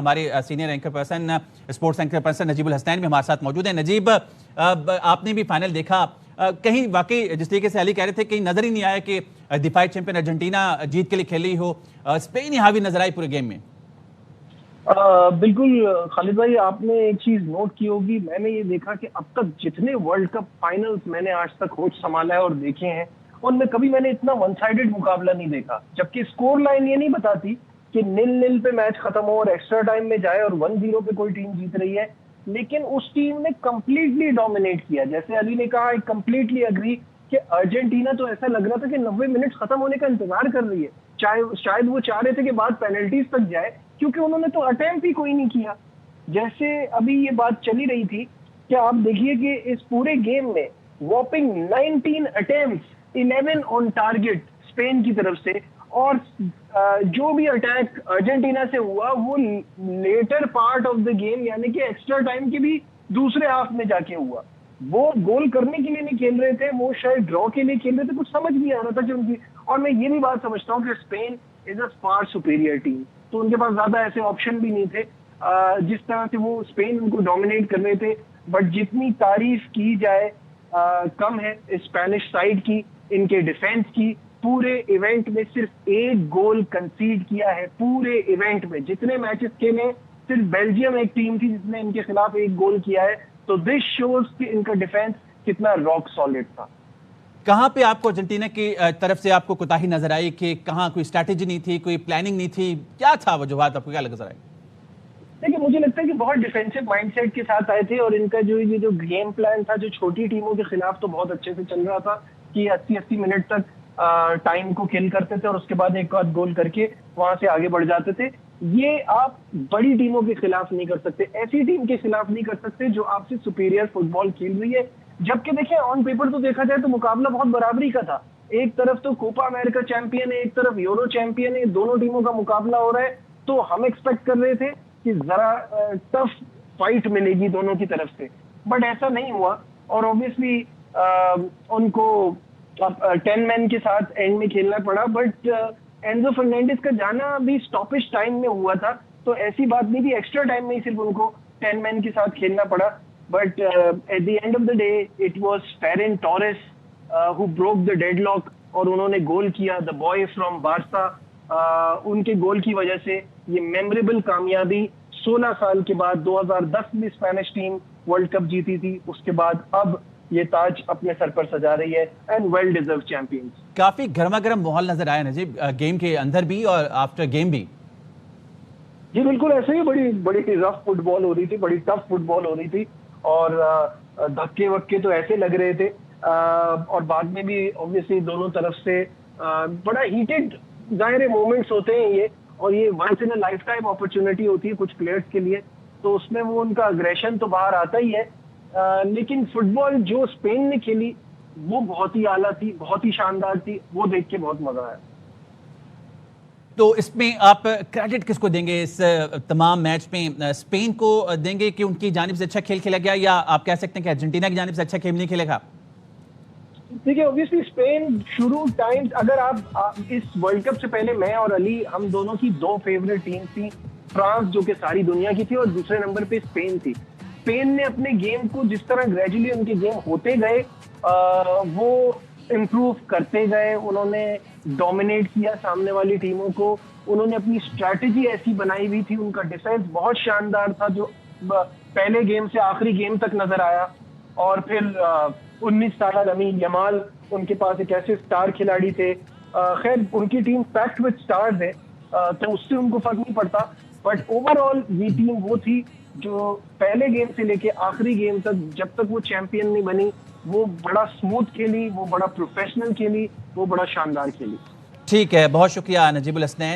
हमारे senior anchor person sports anchor person Najibul Hasnain भी हमारे साथ मौजूद हैं। नजीब, आपने भी फाइनल देखा, कहीं वाकई जिस तरीके से अली कह रहे थे कहीं नजर ही नहीं आया कि डिफाई चैंपियन अर्जेंटीना जीत के लिए खेली हो, स्पेन ही हावी नजर आई पूरे गेम में। बिल्कुल खालिद भाई, आपने एक चीज नोट की होगी, मैंने ये देखा कि अब तक जितने वर्ल्ड कप फाइनल्स मैंने आज तक होश संभाला है और देखे हैं, उनमें कभी मैंने इतना वन साइडेड मुकाबला नहीं देखा। जबकि स्कोर लाइन ये नहीं बताती कि 0-0 पे मैच खत्म हो और एक्स्ट्रा टाइम में जाए और 1-0 पे कोई टीम जीत रही है, लेकिन उस टीम ने कंप्लीटली डोमिनेट किया। जैसे अली ने कहा, एक कंप्लीटली अग्री कि अर्जेंटीना तो ऐसा लग रहा था कि 90 मिनट खत्म होने का इंतजार कर रही है, चाहे शायद वो चाह रहे थे कि बात पेनल्टीज तक जाए, क्योंकि उन्होंने तो अटेम्प्ट ही कोई नहीं किया। जैसे अभी ये बात चली रही थी कि आप देखिए कि इस पूरे गेम में वॉपिंग 19 अटेम्प्ट्स, 11 ऑन टारगेट स्पेन की तरफ से, और जो भी अटैक अर्जेंटीना से हुआ वो latter part of the game यानी कि एक्स्ट्रा टाइम के भी दूसरे हाफ में जाके हुआ। वो गोल करने के लिए नहीं खेल रहे थे, वो शायद ड्रॉ के लिए खेल रहे थे, कुछ समझ नहीं आ रहा था कि उनकी। और मैं ये भी बात समझता हूँ कि Spain is a far superior team, तो उनके पास ज्यादा ऐसे ऑप्शन भी नहीं थे। जिस तरह से वो स्पेन उनको डोमिनेट कर रहे थे, बट जितनी तारीफ की जाए कम है स्पेनिश साइड की, इनके डिफेंस की। पूरे इवेंट में सिर्फ एक गोल कंसीड किया है, पूरे इवेंट में जितने मैचेस खेले सिर्फ बेल्जियम एक टीम थी जिसने इनके खिलाफ एक गोल किया है। तो दिस शोज कि इनका डिफेंस कितना रॉक सॉलिड था। कहां पे आपको अर्जेंटीना की तरफ से आपको कोताही नजर आई कि कहां कोई स्ट्रैटेजी नहीं थी, कोई प्लानिंग नहीं थी, क्या था वजूहात, आपको क्या नजर आई? देखिए, मुझे लगता है कि बहुत डिफेंसिव माइंडसेट के साथ आए थे और इनका जो गेम प्लान था, जो छोटी टीमों के खिलाफ तो बहुत अच्छे से चल रहा था कि 80-80 मिनट तक टाइम को किल करते थे और उसके बाद एक आध गोल करके वहां से आगे बढ़ जाते थे। ये आप बड़ी टीमों के खिलाफ नहीं कर सकते, ऐसी टीम के खिलाफ नहीं कर सकते जो आपसे सुपीरियर फुटबॉल खेल रही है। जबकि देखिए, ऑन पेपर तो देखा जाए तो मुकाबला बहुत बराबरी का था। एक तरफ तो कोपा अमेरिका चैंपियन है, एक तरफ यूरो चैंपियन है, दोनों टीमों का मुकाबला हो रहा है। तो हम एक्सपेक्ट कर रहे थे कि जरा टफ फाइट मिलेगी दोनों की तरफ से, बट ऐसा नहीं हुआ। और ऑब्वियसली उनको 10 मैन के साथ एंड में खेलना पड़ा, बट एंजो फर्नांडिस का जाना भी स्टॉपेज टाइम में हुआ था, तो ऐसी बात नहीं थी, एक्स्ट्रा टाइम में ही सिर्फ उनको 10 मैन के साथ खेलना पड़ा। But at the end of the day it was Ferran Torres who broke the deadlock और उन्होंने गोल किया। द बॉय फ्रॉम बार्सा, उनके गोल की वजह से ये मेमोरेबल कामयाबी 16 साल के बाद 2010 में स्पेनिश टीम वर्ल्ड कप जीती थी, उसके बाद अब ये ताज अपने सर पर सजा रही है एंड वेल डिजर्व चैंपियंस। काफी गर्मा गर्म माहौल नजर आया नजीब, गेम के अंदर भी और आफ्टर गेम भी। जी बिल्कुल, ऐसे ही बड़ी बड़ी रफ फुटबॉल हो रही थी, बड़ी टफ फुटबॉल हो रही थी और धक्के वक्के तो ऐसे लग रहे थे। और बाद में भी ऑब्वियसली दोनों तरफ से बड़ा हीटेड जाहिर मोमेंट्स होते हैं ये, और ये once in a lifetime opportunity होती है कुछ प्लेयर्स के लिए, तो उसमें वो उनका अग्रेशन तो बाहर आता ही है। लेकिन फुटबॉल जो स्पेन ने खेली वो बहुत ही आला थी, बहुत ही शानदार थी, वो देख के बहुत मजा आया। तो इसमें आप क्रेडिट किसको देंगे? इस तमाम मैच में स्पेन को देंगे कि उनकी जानिब से अच्छा खेल खेला गया, या आप कह सकते हैं कि अर्जेंटीना की जानिब से अच्छा खेल नहीं खेलेगा? देखिए, ऑब्वियसली स्पेन शुरू टाइम्स, अगर आप इस वर्ल्ड कप से पहले मैं और अली, हम दोनों की दो फेवरेट टीम थी, फ्रांस जो कि सारी दुनिया की थी और दूसरे नंबर पे स्पेन थी। स्पेन ने अपने गेम को जिस तरह ग्रेजुअली उनके गेम होते गए वो इम्प्रूव करते गए, उन्होंने डोमिनेट किया सामने वाली टीमों को, उन्होंने अपनी स्ट्रैटेजी ऐसी बनाई हुई थी, उनका डिफेंस बहुत शानदार था जो पहले गेम से आखिरी गेम तक नजर आया। और फिर 19 साल लमीन यमाल, उनके पास एक ऐसे स्टार खिलाड़ी थे। खैर उनकी टीम पैक्ड विद स्टार्स है, तो उससे उनको फर्क नहीं पड़ता, बट ओवरऑल ये टीम वो थी जो पहले गेम से लेके आखिरी गेम तक, जब तक वो चैंपियन नहीं बनी, वो बड़ा स्मूथ खेली, वो बड़ा प्रोफेशनल खेली, वो बड़ा शानदार खेली। ठीक है, बहुत शुक्रिया नजीबुल हसनैन।